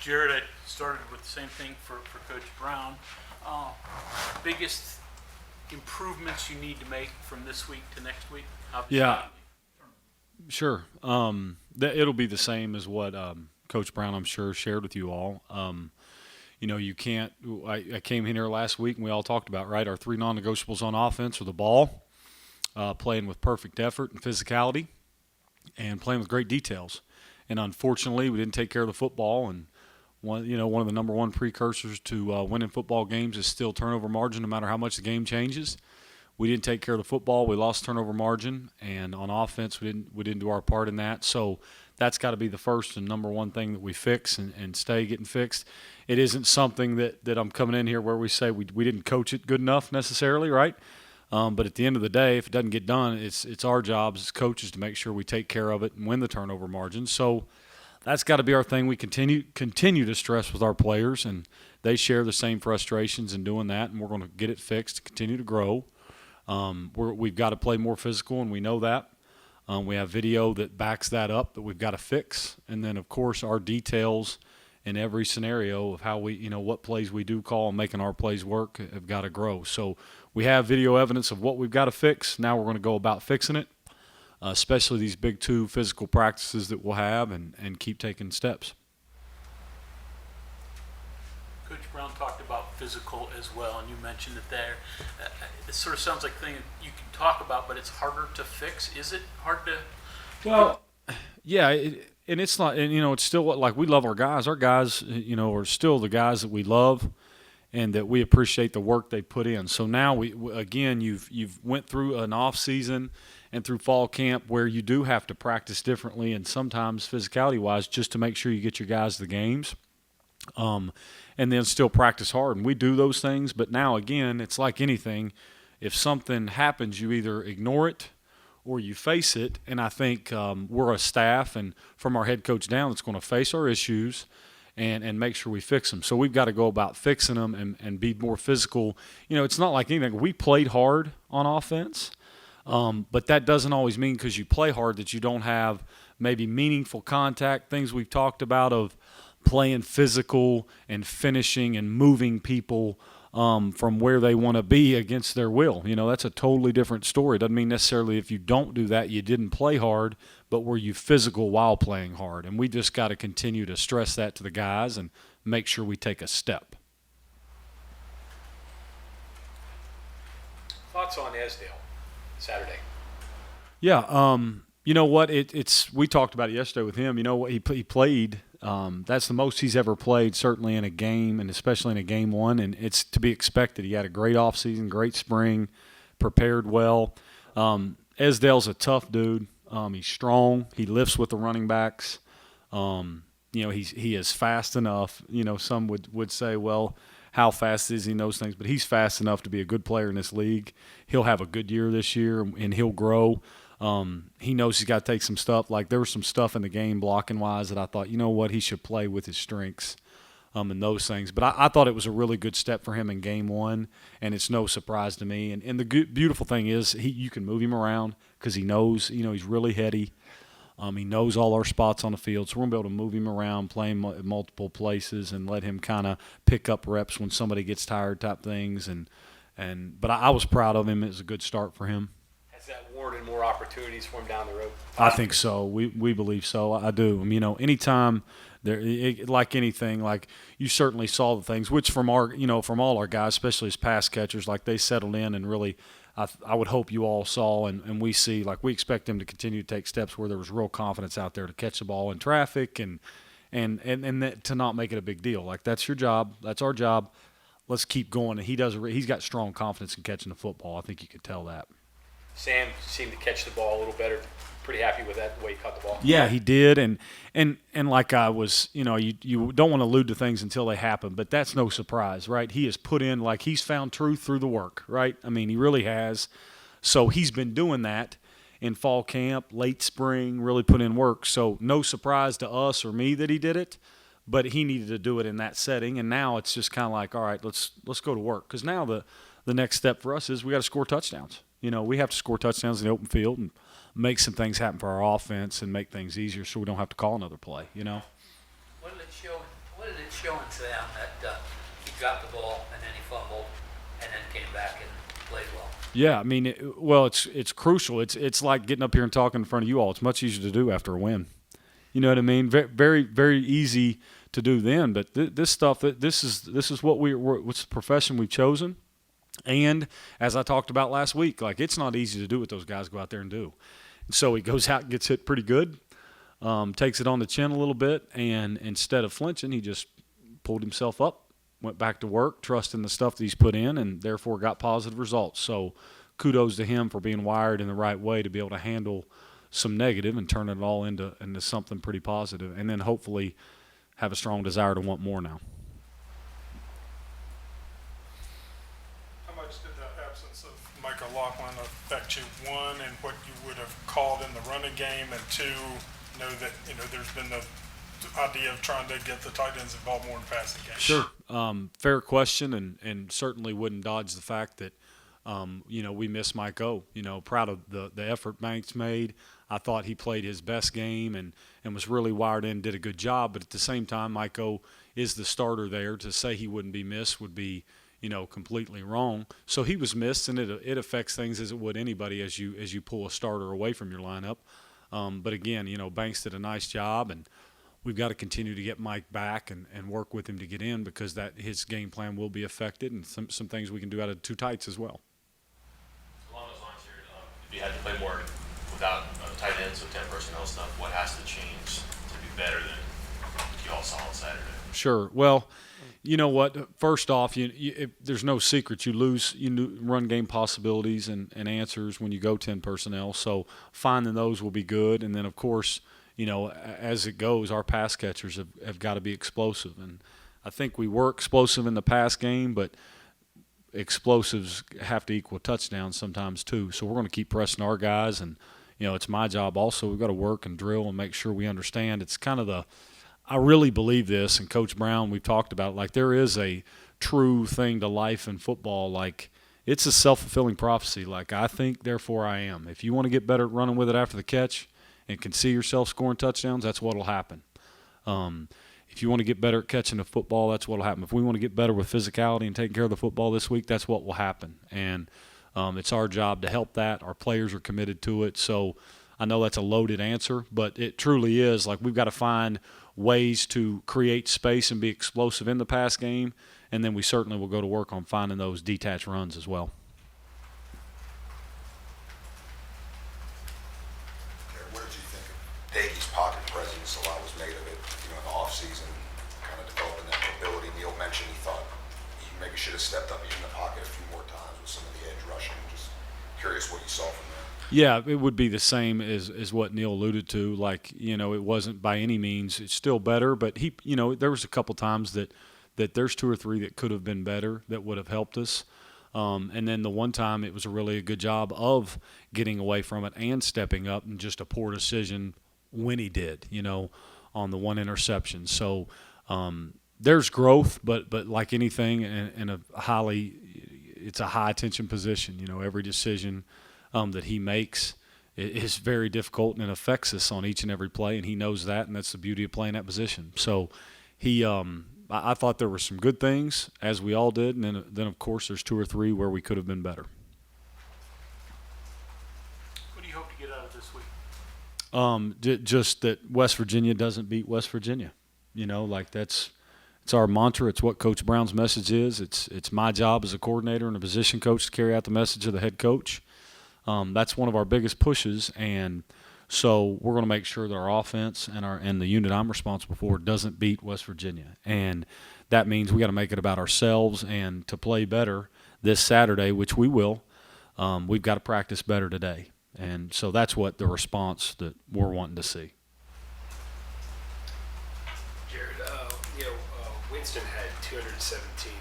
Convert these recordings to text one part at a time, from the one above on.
Gerad, I started with the same thing for Coach Brown. Biggest improvements you need to make from this week to next week? Obviously. Yeah, sure. It'll be the same as what Coach Brown, I'm sure, shared with you all. You can't. I came in here last week and we all talked about, right, our three non-negotiables on offense are the ball, playing with perfect effort and physicality, and playing with great details. And unfortunately, we didn't take care of the football. And one of the number one precursors to winning football games is still turnover margin, no matter how much the game changes. We didn't take care of the football. We lost turnover margin, and on offense, we didn't do our part in that. So that's got to be the first and number one thing that we fix and stay getting fixed. It isn't something that I'm coming in here where we say we didn't coach it good enough necessarily, right? But at the end of the day, if it doesn't get done, it's our jobs as coaches to make sure we take care of it and win the turnover margin. So that's got to be our thing. We continue to stress with our players, and they share the same frustrations in doing that, and we're going to get it fixed, continue to grow. We've got to play more physical, and we know that. We have video that backs that up that we've got to fix. And then, of course, our details in every scenario of how we, what plays we do call and making our plays work have got to grow. So we have video evidence of what we've got to fix. Now we're going to go about fixing it, especially these big two physical practices that we'll have, and keep taking steps. Coach Brown talked about physical as well, and you mentioned it there. It sort of sounds like a thing you can talk about, but it's harder to fix. Is it hard to? Well, yeah, and it's not, and it's still like we love our guys. Our guys, are still the guys that we love, and that we appreciate the work they put in. So now you've went through an off season and through fall camp where you do have to practice differently, and sometimes physicality wise, just to make sure you get your guys to the games. And then still practice hard. And we do those things. But now, again, it's like anything. If something happens, you either ignore it or you face it. And I think we're a staff, and from our head coach down, that's going to face our issues and make sure we fix them. So we've got to go about fixing them and be more physical. It's not like anything. We played hard on offense, but that doesn't always mean because you play hard that you don't have maybe meaningful contact, things we've talked about of playing physical and finishing and moving people from where they want to be against their will. That's a totally different story. It doesn't mean necessarily if you don't do that, you didn't play hard, but were you physical while playing hard? And we just got to continue to stress that to the guys and make sure we take a step. Thoughts on Ezdale Saturday? Yeah, you know what? We talked about it yesterday with him. You know what? He played. That's the most he's ever played, certainly in a game, and especially in a game one. And it's to be expected. He had a great offseason, great spring, prepared well. Ezdale's a tough dude. He's strong. He lifts with the running backs. He is fast enough. Some would say, well, how fast is he in those things? But he's fast enough to be a good player in this league. He'll have a good year this year, and he'll grow. He knows he's got to take some stuff. Like there was some stuff in the game blocking wise that I thought, he should play with his strengths and those things. But I thought it was a really good step for him in game one, and it's no surprise to me. And the beautiful thing is you can move him around because he knows, he's really heady. He knows all our spots on the field, so we're going to be able to move him around, play him at multiple places, and let him kind of pick up reps when somebody gets tired type things. But I was proud of him. It was a good start for him. Has that warranted more opportunities for him down the road? I think so. We believe so. I do. Anytime like anything, like you certainly saw the things, which from all our guys, especially as pass catchers, like they settled in and really, I would hope you all saw and we see, like we expect them to continue to take steps where there was real confidence out there to catch the ball in traffic and that, to not make it a big deal. Like that's your job. That's our job. Let's keep going. And he's got strong confidence in catching the football. I think you could tell that. Sam seemed to catch the ball a little better. Pretty happy with that, the way he caught the ball. Yeah, he did, and like I was, you don't want to allude to things until they happen, but that's no surprise, right? He has put in, like he's found truth through the work, right? He really has. So he's been doing that in fall camp, late spring, really put in work. So no surprise to us or me that he did it, but he needed to do it in that setting, and now it's just kind of like, all right, let's go to work, because now the next step for us is we got to score touchdowns. We have to score touchdowns in the open field and make some things happen for our offense and make things easier so we don't have to call another play, What did it show in What did it show in Sam that he dropped the ball and then he fumbled and then came back and played well? Yeah, I mean, it's crucial. It's like getting up here and talking in front of you all. It's much easier to do after a win. You know what I mean? Very, very easy to do then. But this stuff, this is what what's the profession we've chosen. And as I talked about last week, like it's not easy to do what those guys go out there and do. And so he goes out and gets hit pretty good, takes it on the chin a little bit, and instead of flinching, he just pulled himself up, went back to work, trusting the stuff that he's put in, and therefore got positive results. So kudos to him for being wired in the right way to be able to handle some negative and turn it all into something pretty positive, and then hopefully have a strong desire to want more now. How much did the absence of Michael Laughlin affect you? One, in what you would have called in the running game, and two, know that there's been the idea of trying to get the tight ends involved more in passing game. Sure, fair question, and certainly wouldn't dodge the fact that we miss Mike O. Proud of the effort Banks made. I thought he played his best game and was really wired in, did a good job. But at the same time, Mike O is the starter there. To say he wouldn't be missed would be, completely wrong. So he was missed, and it affects things as it would anybody as you pull a starter away from your lineup. But again, Banks did a nice job, and we've got to continue to get Mike back and work with him to get in, because that his game plan will be affected, and some things we can do out of two tights as well. Along those lines here, if you had to play more without tight ends with 10 personnel stuff, what has to change to be better than you all saw on Saturday? Sure. Well, you know what? First off, there's no secret. You lose run game possibilities and answers when you go 10 personnel. So finding those will be good. And then, of course, as it goes, our pass catchers have got to be explosive. And I think we were explosive in the pass game, but explosives have to equal touchdowns sometimes too. So we're going to keep pressing our guys, and it's my job also. We've got to work and drill and make sure we understand. It's kind of I really believe this, and Coach Brown, we've talked about, like there is a true thing to life in football. Like it's a self-fulfilling prophecy. Like I think, therefore I am. If you want to get better at running with it after the catch and can see yourself scoring touchdowns, that's what will happen. If you want to get better at catching the football, that's what will happen. If we want to get better with physicality and taking care of the football this week, that's what will happen. And it's our job to help that. Our players are committed to it. So I know that's a loaded answer, but it truly is. Like we've got to find ways to create space and be explosive in the pass game, and then we certainly will go to work on finding those detached runs as well. What did you think of Page's pocket presence? A lot was made of it, in the offseason, kind of developing that mobility. Neil mentioned he thought he maybe should have stepped up in the pocket a few more times with some of the edge rushing. Just curious what you saw from there. Yeah, it would be the same as what Neil alluded to. Like, it wasn't by any means, it's still better, but he, there was a couple times that there's two or three that could have been better that would have helped us. And then the one time it was a good job of getting away from it and stepping up, and just a poor decision when he did, on the one interception. So there's growth, but like anything in it's a high attention position. Every decision that he makes is very difficult, and it affects us on each and every play, and he knows that, and that's the beauty of playing that position. So he, I thought there were some good things, as we all did, and then of course there's two or three where we could have been better. What do you hope to get out of this week? Just that West Virginia doesn't beat West Virginia. It's our mantra. It's what Coach Brown's message is. It's my job as a coordinator and a position coach to carry out the message of the head coach. That's one of our biggest pushes, and so we're going to make sure that our offense and the unit I'm responsible for doesn't beat West Virginia. And that means we got to make it about ourselves, and to play better this Saturday, which we will, we've got to practice better today. And so that's what the response that we're wanting to see. Gerad, Winston had 217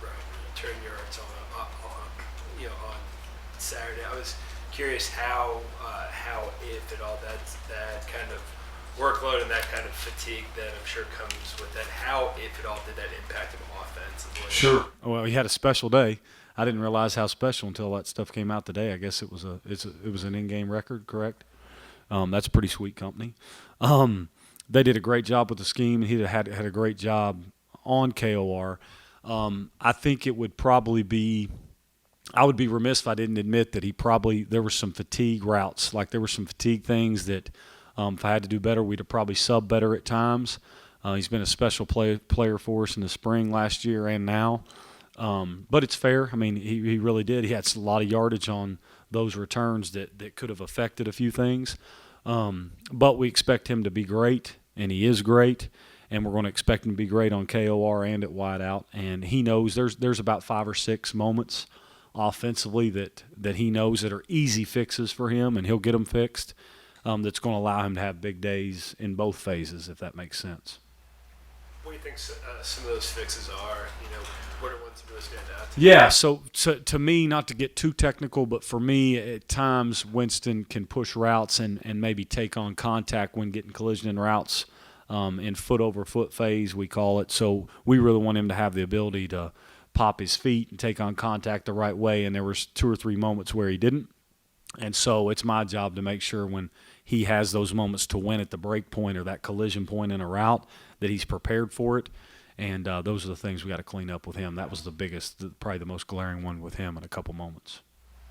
return yards on Saturday. I was curious how if at all that kind of workload and that kind of fatigue that I'm sure comes with that, how if at all did that impact him offensively? Sure. Well, he had a special day. I didn't realize how special until that stuff came out today. I guess it was an in-game record, correct? That's pretty sweet company. they did a great job with the scheme, and he had a great job on KOR. I think it would probably be – I would be remiss if I didn't admit that there were some fatigue routes. Like there were some fatigue things that if I had to do better, we'd have probably subbed better at times. He's been a special player for us in the spring last year and now. But it's fair. I mean, he really did. He had a lot of yardage on those returns that could have affected a few things. But we expect him to be great, and he is great. And we're going to expect him to be great on KOR and at wideout. And he knows there's about 5 or 6 moments offensively that he knows that are easy fixes for him, and he'll get them fixed. That's going to allow him to have big days in both phases, if that makes sense. What do you think some of those fixes are? What are ones that really stand out? Yeah, so to me, not to get too technical, but for me, at times Winston can push routes and maybe take on contact when getting collision in routes in foot-over-foot phase, we call it. So we really want him to have the ability to pop his feet and take on contact the right way, and there was 2 or 3 moments where he didn't. And so it's my job to make sure when he has those moments to win at the break point or that collision point in a route that he's prepared for it. And those are the things we got to clean up with him. That was the biggest, probably the most glaring one with him in a couple moments.